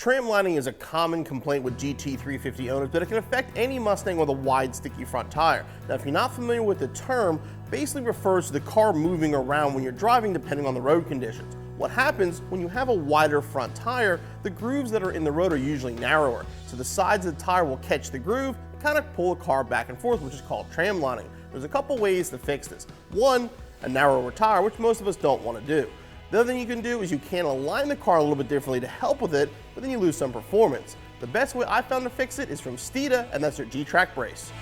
tram lining is a common complaint with GT350 owners, but it can affect any Mustang with a wide, sticky front tire. Now, if you're not familiar with the term, basically refers to the car moving around when you're driving depending on the road conditions. What happens when you have a wider front tire, the grooves that are in the road are usually narrower, so the sides of the tire will catch the groove and kind of pull the car back and forth, which is called tram lining. There's a couple ways to fix this. One, a narrower tire, which most of us don't want to do. The other thing you can do is you can align the car a little bit differently to help with it, but then you lose some performance. The best way I found to fix it is from Steeda, and that's their G-trac brace.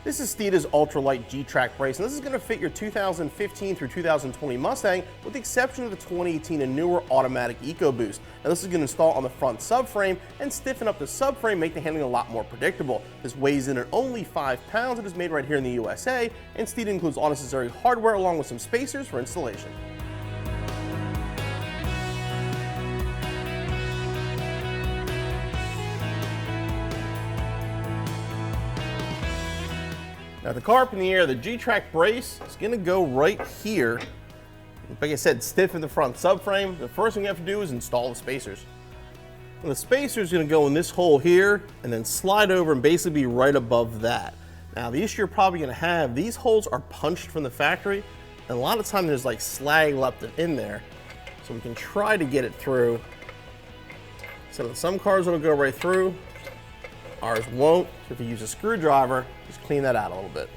This is Steeda's Ultralite G-trac brace, and this is going to fit your 2015 through 2020 Mustang, with the exception of the 2018 and newer automatic EcoBoost. Now, this is going to install on the front subframe and stiffen up the subframe, make the handling a lot more predictable. This weighs in at only 5 pounds. It is made right here in the USA, and Steeda includes all necessary hardware along with some spacers for installation. Now, the car up in the air, the G-trac brace is going to go right here. Like I said, stiffen the front subframe. The first thing you have to do is install the spacers. And the spacer is going to go in this hole here and then slide over and basically be right above that. Now, the issue you're probably going to have, these holes are punched from the factory, and a lot of time there's like slag left in there. So we can try to get it through. So some cars will go right through. Ours won't. So if you use a screwdriver, just clean that out a little bit.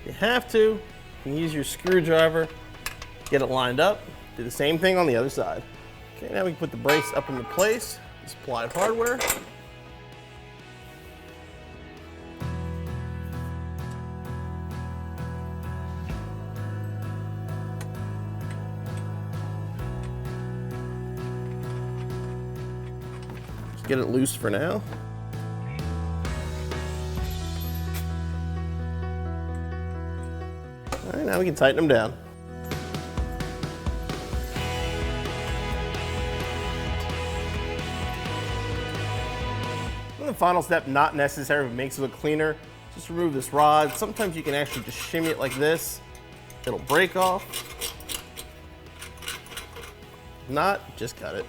You have to, you can use your screwdriver, get it lined up, do the same thing on the other side. Okay, now we can put the brace up into place, supplied hardware. Get it loose for now. All right, now we can tighten them down. And the final step, not necessary, but makes it look cleaner. Just remove this rod. Sometimes you can actually just shimmy it like this. It'll break off. If not, just cut it.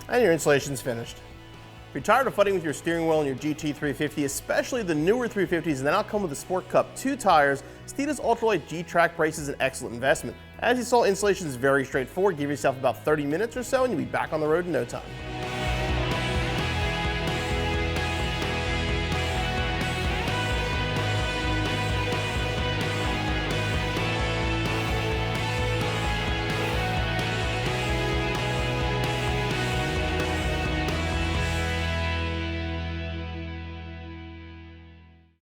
And your installation's finished. If you're tired of fighting with your steering wheel and your GT350, especially the newer 350s that now come with the Sport Cup 2 tires, Steeda's Ultralite G-trac brace is an excellent investment. As you saw, installation is very straightforward. Give yourself about 30 minutes or so and you'll be back on the road in no time.